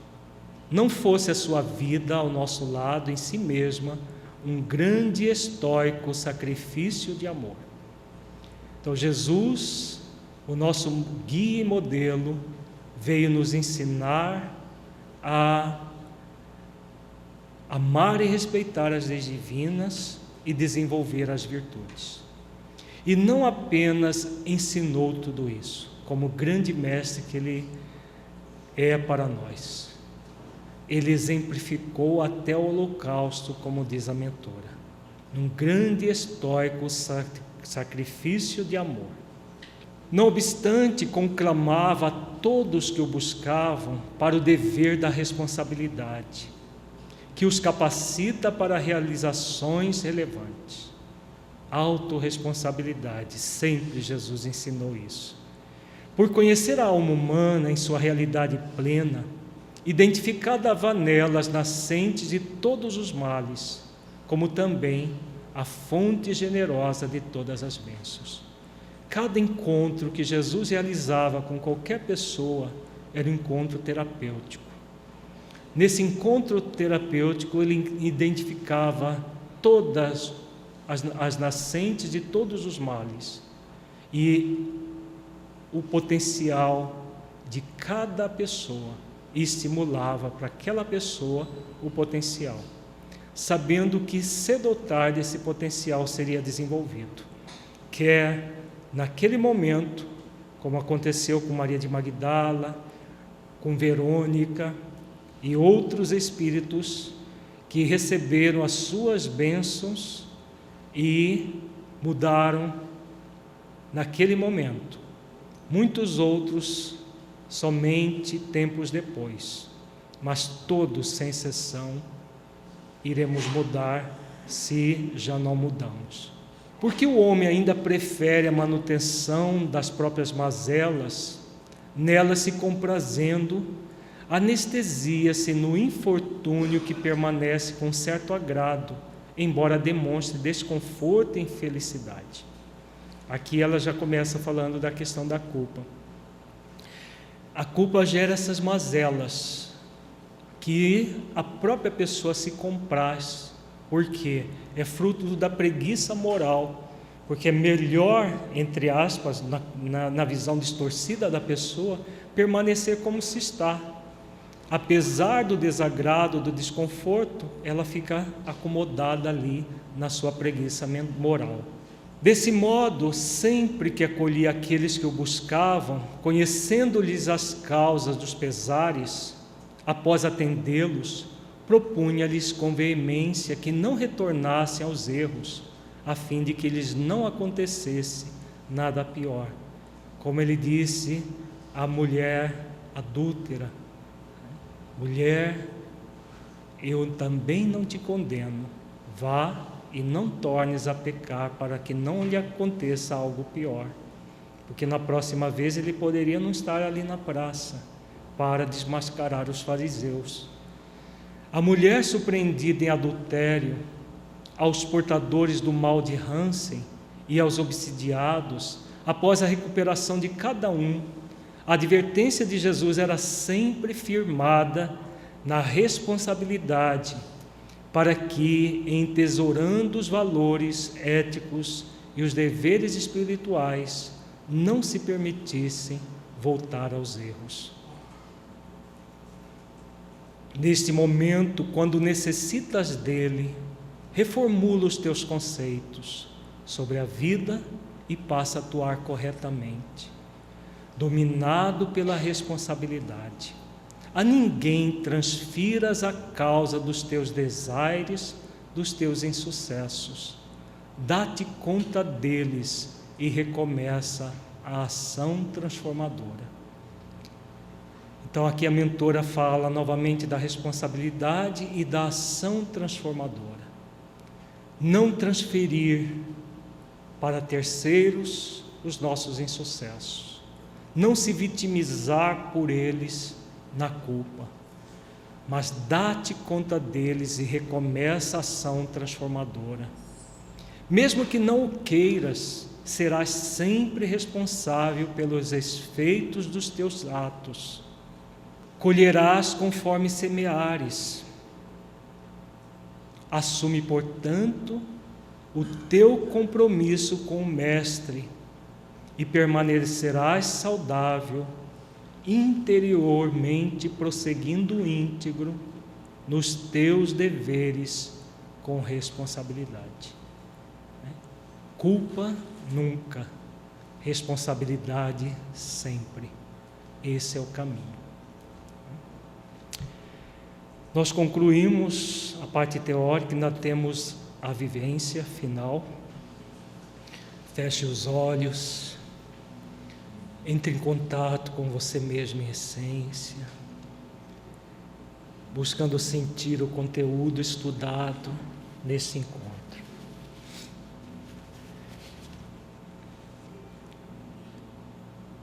não fosse a sua vida ao nosso lado em si mesma um grande e estoico sacrifício de amor. Então Jesus, o nosso guia e modelo, veio nos ensinar a amar e respeitar as leis divinas e desenvolver as virtudes. E não apenas ensinou tudo isso, como grande mestre que Ele é para nós. Ele exemplificou até o holocausto, como diz a mentora, num grande e estoico sacrifício de amor. Não obstante, conclamava a todos que o buscavam para o dever da responsabilidade, que os capacita para realizações relevantes. Autorresponsabilidade, sempre Jesus ensinou isso. Por conhecer a alma humana em sua realidade plena, identificava nela as nascentes de todos os males, como também a fonte generosa de todas as bênçãos. Cada encontro que Jesus realizava com qualquer pessoa era um encontro terapêutico. Nesse encontro terapêutico, ele identificava todas as nascentes de todos os males e o potencial de cada pessoa, e estimulava para aquela pessoa o potencial, sabendo que cedo ou tarde esse potencial seria desenvolvido, quer naquele momento, como aconteceu com Maria de Magdala, com Verônica e outros espíritos que receberam as suas bênçãos e mudaram naquele momento. Muitos outros somente tempos depois, mas todos, sem exceção, iremos mudar se já não mudamos. Porque o homem ainda prefere a manutenção das próprias mazelas, nelas se comprazendo, anestesia-se no infortúnio que permanece com certo agrado, embora demonstre desconforto e infelicidade. Aqui ela já começa falando da questão da culpa. A culpa gera essas mazelas que a própria pessoa se compraz, porque é fruto da preguiça moral, porque é melhor, entre aspas, na visão distorcida da pessoa, permanecer como se está. Apesar do desagrado, do desconforto, ela fica acomodada ali na sua preguiça moral. Desse modo, sempre que acolhia aqueles que o buscavam, conhecendo-lhes as causas dos pesares, após atendê-los, propunha-lhes com veemência que não retornassem aos erros, a fim de que lhes não acontecesse nada pior. Como ele disse à mulher adúltera: mulher, eu também não te condeno, vá e não tornes a pecar, para que não lhe aconteça algo pior. Porque na próxima vez ele poderia não estar ali na praça para desmascarar os fariseus. A mulher surpreendida em adultério, aos portadores do mal de Hansen e aos obsidiados, após a recuperação de cada um, A advertência de Jesus era sempre firmada na responsabilidade, para que, entesourando os valores éticos e os deveres espirituais, não se permitissem voltar aos erros. Neste momento, quando necessitas dele, reformula os teus conceitos sobre a vida e passa a atuar corretamente, dominado pela responsabilidade. A ninguém transfiras a causa dos teus desaires, dos teus insucessos. Dá-te conta deles e recomeça a ação transformadora. Então aqui a mentora fala novamente da responsabilidade e da ação transformadora. Não transferir para terceiros os nossos insucessos. Não se vitimizar por eles na culpa, mas dá-te conta deles e recomeça a ação transformadora. Mesmo que não o queiras, serás sempre responsável pelos efeitos dos teus atos. Colherás conforme semeares. Assume, portanto, o teu compromisso com o Mestre e permanecerás saudável, interiormente prosseguindo íntegro nos teus deveres com responsabilidade. Culpa nunca, responsabilidade sempre. Esse é o caminho. Nós concluímos a parte teórica, ainda temos a vivência final. Feche os olhos, entre em contato com você mesmo em essência, buscando sentir o conteúdo estudado nesse encontro.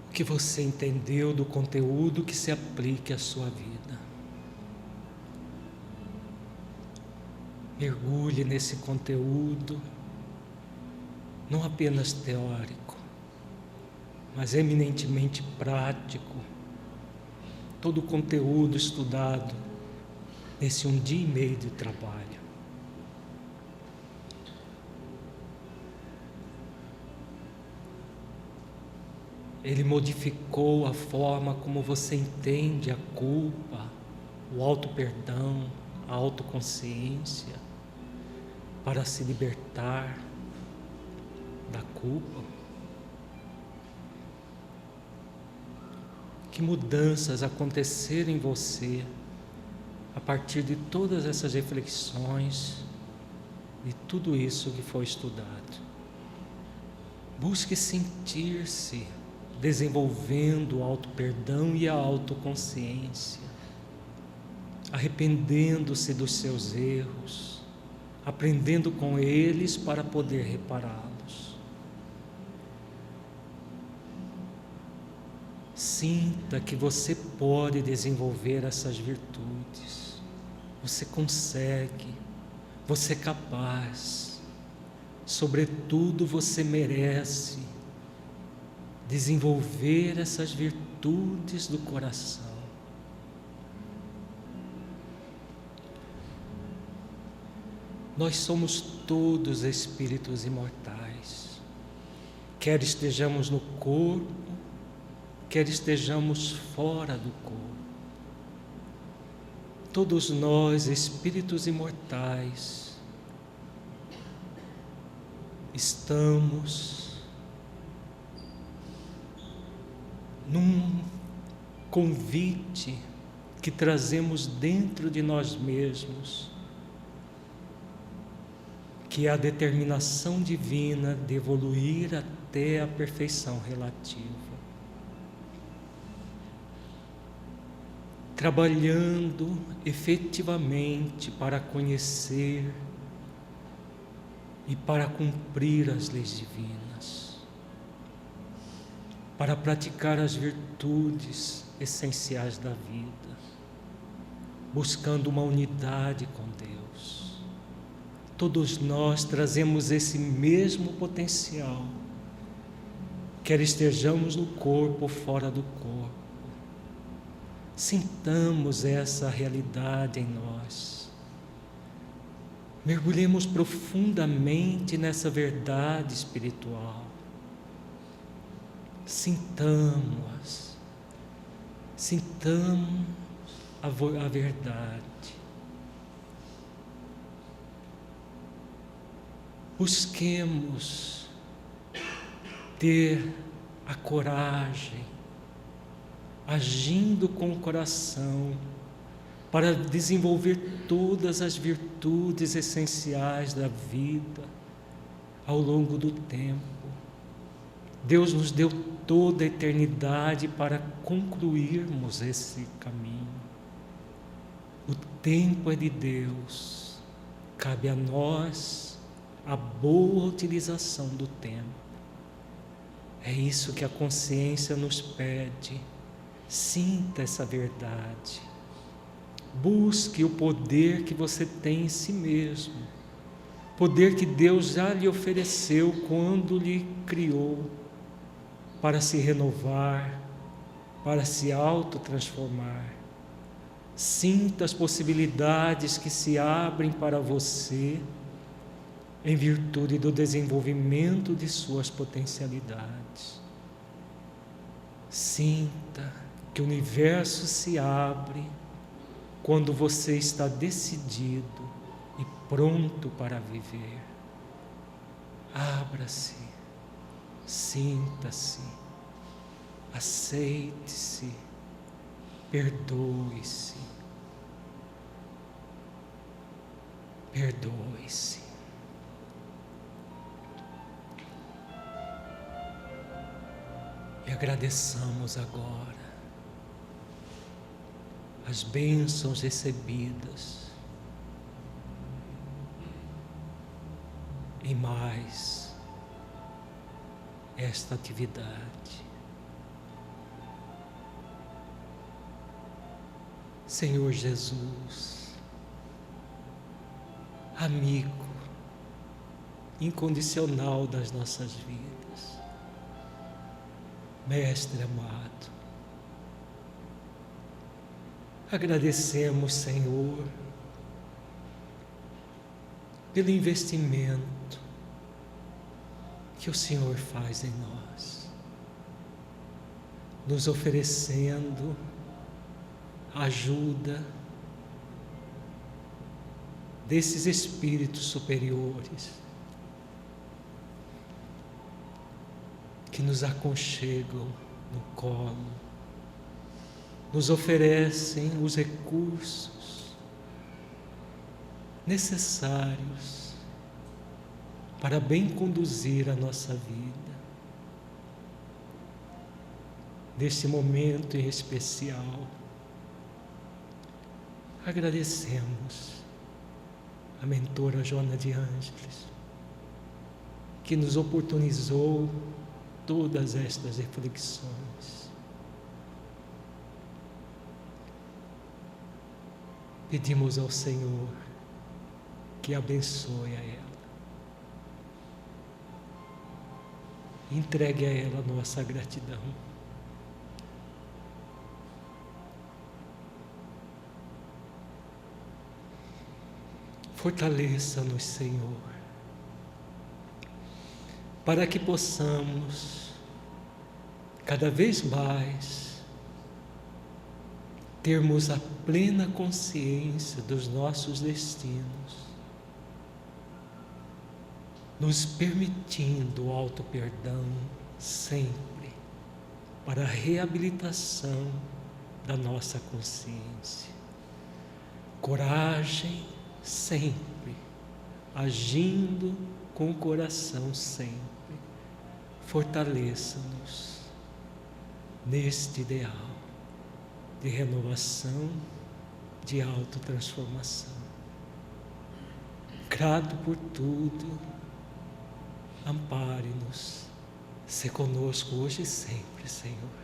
O que você entendeu do conteúdo que se aplique à sua vida. Mergulhe nesse conteúdo, não apenas teórico, mas eminentemente prático. Todo o conteúdo estudado nesse 1 dia e meio de trabalho. Ele modificou a forma como você entende a culpa, o auto-perdão, a autoconsciência, para se libertar da culpa. Que mudanças aconteceram em você a partir de todas essas reflexões, de tudo isso que foi estudado. Busque sentir-se desenvolvendo o auto-perdão e a autoconsciência, arrependendo-se dos seus erros, aprendendo com eles para poder repará-los. Sinta que você pode desenvolver essas virtudes. Você consegue, você é capaz. Sobretudo, você merece desenvolver essas virtudes do coração. Nós somos todos espíritos imortais, quer estejamos no corpo, quer estejamos fora do corpo. Todos nós, espíritos imortais, estamos num convite que trazemos dentro de nós mesmos, que é a determinação divina de evoluir até a perfeição relativa. Trabalhando efetivamente para conhecer e para cumprir as leis divinas, para praticar as virtudes essenciais da vida, buscando uma unidade com Deus. Todos nós trazemos esse mesmo potencial quer estejamos no corpo ou fora do corpo. Sintamos essa realidade em nós. Mergulhemos profundamente nessa verdade espiritual. Sintamos a verdade. Busquemos ter a coragem, agindo com o coração, para desenvolver todas as virtudes essenciais da vida ao longo do tempo. Deus nos deu toda a eternidade para concluirmos esse caminho. O tempo é de Deus, cabe a nós a boa utilização do tempo. É isso que a consciência nos pede. Sinta essa verdade. Busque o poder que você tem em si mesmo. Poder que Deus já lhe ofereceu quando lhe criou, para se renovar, para se autotransformar. Sinta as possibilidades que se abrem para você em virtude do desenvolvimento de suas potencialidades. Sinta que o universo se abre quando você está decidido e pronto para viver. Abra-se, sinta-se, aceite-se, perdoe-se. Perdoe-se. E agradeçamos agora as bênçãos recebidas em mais esta atividade. Senhor Jesus, amigo incondicional das nossas vidas, Mestre amado, agradecemos, Senhor, pelo investimento que o Senhor faz em nós, nos oferecendo ajuda desses espíritos superiores que nos aconchegam no colo, nos oferecem os recursos necessários para bem conduzir a nossa vida. Neste momento em especial, agradecemos a mentora Joana de Ângeles, que nos oportunizou todas estas reflexões. Pedimos ao Senhor que abençoe a ela, entregue a ela a nossa gratidão. Fortaleça-nos, Senhor, para que possamos cada vez mais termos a plena consciência dos nossos destinos, nos permitindo o auto-perdão sempre para a reabilitação da nossa consciência. Coragem sempre, agindo com o coração sempre. Fortaleça-nos neste ideal de renovação, de autotransformação. Grato por tudo, ampare-nos, se conosco hoje e sempre, Senhor.